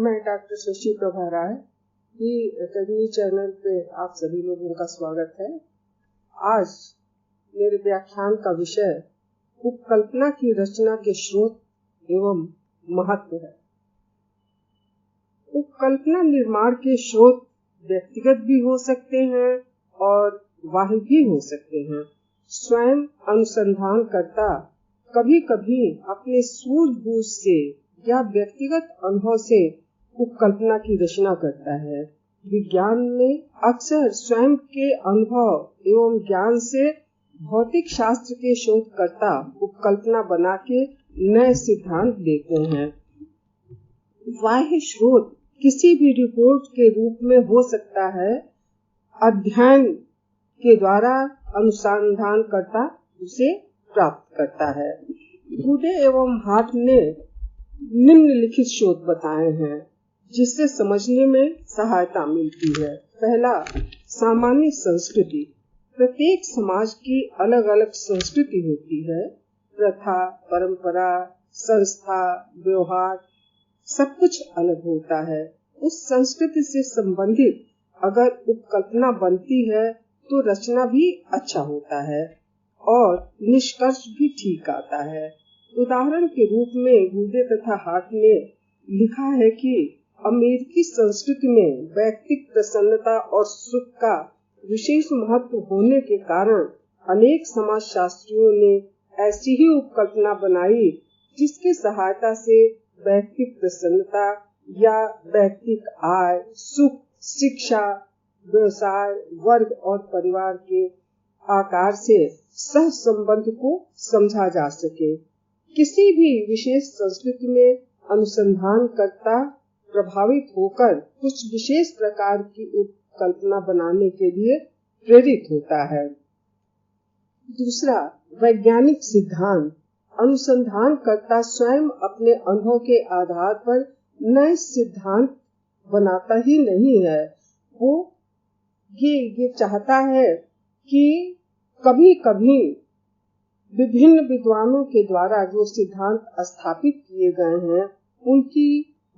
मैं डॉक्टर शशि प्रभा राय की academy channel पे आप सभी लोगों का स्वागत है। आज मेरे व्याख्यान का विषय उपकल्पना की रचना के स्रोत एवं महत्व है। उपकल्पना निर्माण के स्रोत व्यक्तिगत भी हो सकते हैं और बाह्य भी हो सकते हैं। स्वयं अनुसंधानकर्ता कभी कभी अपने सूझबूझ से या व्यक्तिगत अनुभव से उपकल्पना की रचना करता है। विज्ञान में अक्सर स्वयं के अनुभव एवं ज्ञान से भौतिक शास्त्र के शोधकर्ता उपकल्पना बना के नए सिद्धांत देते हैं। बाह्य स्रोत किसी भी रिपोर्ट के रूप में हो सकता है। अध्ययन के द्वारा अनुसंधानकर्ता उसे प्राप्त करता है। गुडे एवं हार्ट ने निम्नलिखित शोध बताए हैं जिससे समझने में सहायता मिलती है। पहला, सामान्य संस्कृति। प्रत्येक समाज की अलग अलग संस्कृति होती है। प्रथा, परंपरा, संस्था, व्यवहार सब कुछ अलग होता है। उस संस्कृति से संबंधित अगर उपकल्पना बनती है तो रचना भी अच्छा होता है और निष्कर्ष भी ठीक आता है। उदाहरण के रूप में गुडे तथा हार्ट ने लिखा है कि अमेरिकी संस्कृति में वैयक्तिक प्रसन्नता और सुख का विशेष महत्व होने के कारण अनेक समाजशास्त्रियों ने ऐसी ही उपकल्पना बनाई जिसकी सहायता से वैयक्तिक प्रसन्नता या वैयक्तिक आय, सुख, शिक्षा, व्यवसाय, वर्ग और परिवार के आकार से सह संबंध को समझा जा सके। किसी भी विशेष संस्कृति में अनुसंधानकर्ता प्रभावित होकर कुछ विशेष प्रकार की उपकल्पना बनाने के लिए प्रेरित होता है। दूसरा, वैज्ञानिक सिद्धांत। अनुसंधानकर्ता स्वयं अपने अनुभव के आधार पर नए सिद्धांत बनाता ही नहीं है। वो ये चाहता है कि कभी कभी विभिन्न विद्वानों के द्वारा जो सिद्धांत स्थापित किए गए हैं उनकी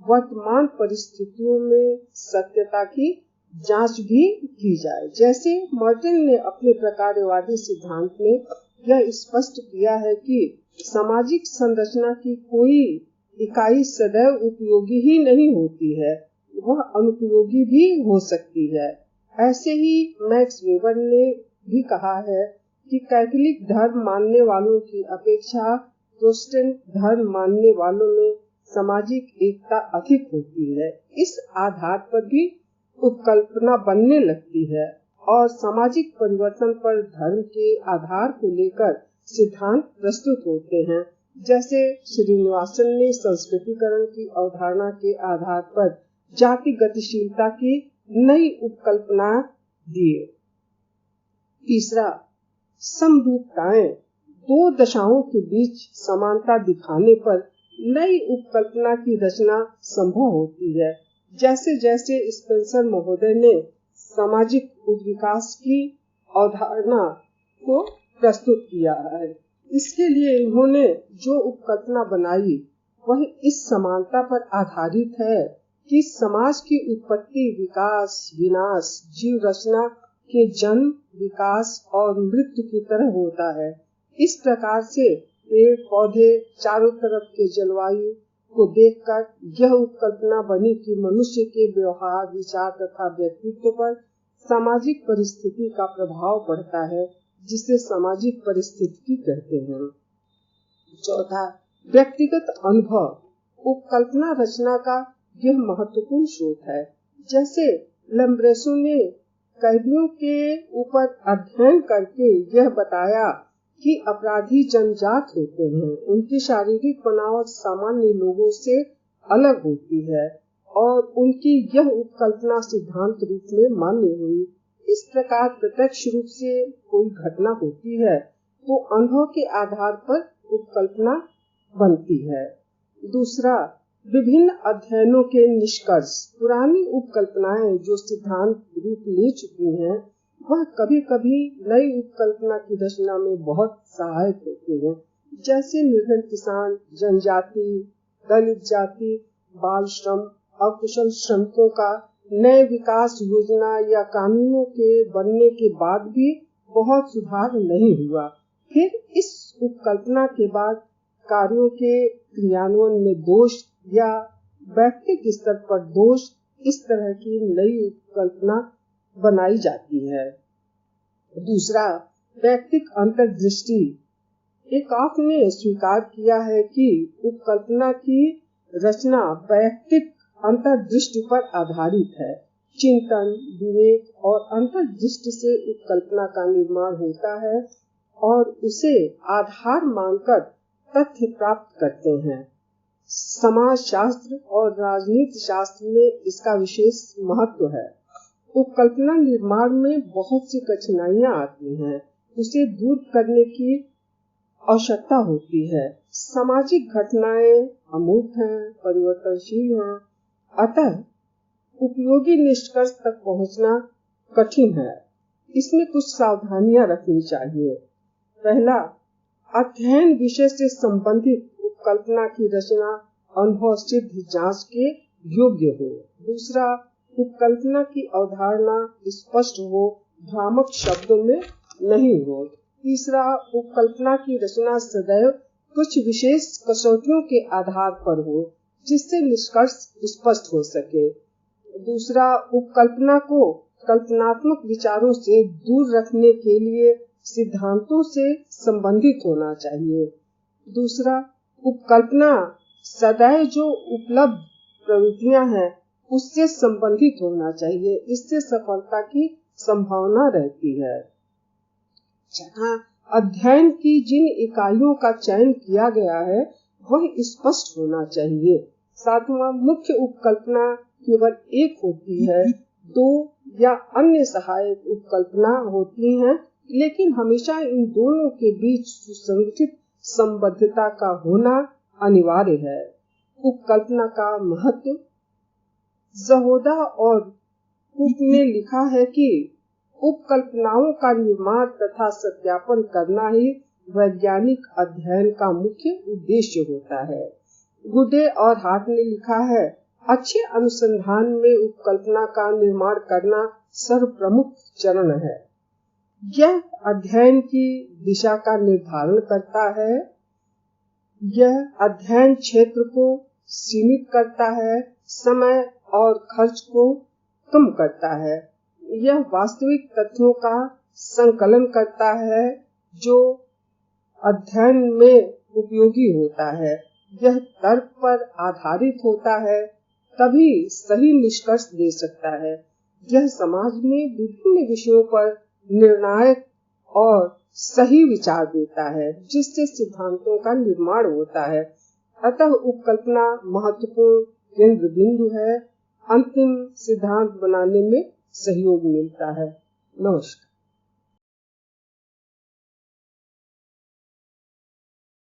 वर्तमान परिस्थितियों में सत्यता की जांच भी की जाए। जैसे मर्टन ने अपने प्रकारवादी सिद्धांत में यह स्पष्ट किया है कि सामाजिक संरचना की कोई इकाई सदैव उपयोगी ही नहीं होती है, वह अनुपयोगी भी हो सकती है। ऐसे ही मैक्स वेबर ने भी कहा है कि कैथोलिक धर्म मानने वालों की अपेक्षा प्रोटेस्टेंट धर्म मानने वालों में सामाजिक एकता अधिक होती है। इस आधार पर भी उपकल्पना बनने लगती है और सामाजिक परिवर्तन पर धर्म के आधार को लेकर सिद्धांत प्रस्तुत होते हैं। जैसे श्रीनिवासन ने संस्कृतिकरण की अवधारणा के आधार पर जाति गतिशीलता की नई उपकल्पना दिए। तीसरा, समरूपताएं। दो दशाओं के बीच समानता दिखाने पर नई उपकल्पना की रचना संभव होती है। जैसे जैसे स्पेंसर महोदय ने सामाजिक उद्विकास की अवधारणा को प्रस्तुत किया है, इसके लिए इन्होंने जो उपकल्पना बनाई वह इस समानता पर आधारित है कि समाज की उत्पत्ति, विकास, विनाश, जीव रचना के जन्म, विकास और मृत्यु की तरह होता है। इस प्रकार से पेड़ पौधे, चारों तरफ के जलवायु को देखकर यह उपकल्पना बनी कि मनुष्य के व्यवहार, विचार तथा व्यक्तित्व पर सामाजिक परिस्थिति का प्रभाव पड़ता है, जिसे सामाजिक परिस्थिति कहते हैं। चौथा, व्यक्तिगत अनुभव। उपकल्पना रचना का यह महत्वपूर्ण स्रोत है। जैसे लम्ब्रेसो ने कैदियों के ऊपर अध्ययन करके यह बताया कि अपराधी जन्मजात होते हैं, उनकी शारीरिक बनावट सामान्य लोगों से अलग होती है और उनकी यह उपकल्पना सिद्धांत रूप में मान्य हुई। इस प्रकार प्रत्यक्ष रूप से कोई घटना होती है तो अनुभव के आधार पर उपकल्पना बनती है। दूसरा, विभिन्न अध्ययनों के निष्कर्ष। पुरानी उपकल्पनाएं जो सिद्धांत रूप ले चुकी हैं वह कभी कभी नई उपकल्पना की रचना में बहुत सहायक होते हैं। जैसे निर्धन किसान, जनजाति, दलित जाति, बाल श्रम, अकुशल श्रमिकों का नए विकास योजना या कानूनों के बनने के बाद भी बहुत सुधार नहीं हुआ। फिर इस उपकल्पना के बाद कार्यों के क्रियान्वयन में दोष या व्यक्तिगत स्तर पर दोष, इस तरह की नई उपकल्पना बनाई जाती है। दूसरा, व्यक्तिक अंतर्दृष्टि। एकाफ ने स्वीकार किया है कि उपकल्पना की रचना वैयक्तिक अंतर्दृष्टि पर आधारित है। चिंतन, विवेक और अंतर्दृष्टि से उपकल्पना का निर्माण होता है और उसे आधार मानकर तथ्य प्राप्त करते हैं। समाज शास्त्र और राजनीति शास्त्र में इसका विशेष महत्व है। उपकल्पना निर्माण में बहुत सी कठिनाइयां आती हैं, उसे दूर करने की आवश्यकता होती है। सामाजिक घटनाएं अमूर्त हैं, परिवर्तनशील हैं, अतः उपयोगी निष्कर्ष तक पहुंचना कठिन है। इसमें कुछ सावधानियां रखनी चाहिए। पहला, अध्ययन विषय से संबंधित उपकल्पना की रचना अनुभव सिद्ध जांच के योग्य हो। दूसरा, उपकल्पना की अवधारणा स्पष्ट हो, भ्रामक शब्दों में नहीं हो। तीसरा, उपकल्पना की रचना सदैव कुछ विशेष कसौटियों के आधार पर हो, जिससे निष्कर्ष स्पष्ट हो सके। दूसरा, उपकल्पना को कल्पनात्मक विचारों से दूर रखने के लिए सिद्धांतों से संबंधित होना चाहिए। दूसरा, उपकल्पना सदैव जो उपलब्ध प्रवृत्तियां हैं उससे संबंधित होना चाहिए, इससे सफलता की संभावना रहती है। जहाँ अध्ययन की जिन इकाइयों का चयन किया गया है वह स्पष्ट होना चाहिए। सातवां, मुख्य उपकल्पना केवल एक होती है, दो या अन्य सहायक उपकल्पना होती हैं, लेकिन हमेशा इन दोनों के बीच सुसंगठित संबद्धता का होना अनिवार्य है। उपकल्पना का महत्व। जहोदा और कुक ने लिखा है कि उपकल्पनाओं का निर्माण तथा सत्यापन करना ही वैज्ञानिक अध्ययन का मुख्य उद्देश्य होता है। गुडे और हार्ट ने लिखा है, अच्छे अनुसंधान में उपकल्पना का निर्माण करना सर्वप्रमुख चरण है। यह अध्ययन की दिशा का निर्धारण करता है। यह अध्ययन क्षेत्र को सीमित करता है, समय और खर्च को कम करता है। यह वास्तविक तथ्यों का संकलन करता है जो अध्ययन में उपयोगी होता है। यह तर्क पर आधारित होता है, तभी सही निष्कर्ष दे सकता है। यह समाज में विभिन्न विषयों पर निर्णायक और सही विचार देता है, जिससे सिद्धांतों का निर्माण होता है। अतः उपकल्पना महत्वपूर्ण केंद्र बिंदु है। अंतिम सिद्धांत बनाने में सहयोग मिलता है। नमस्कार।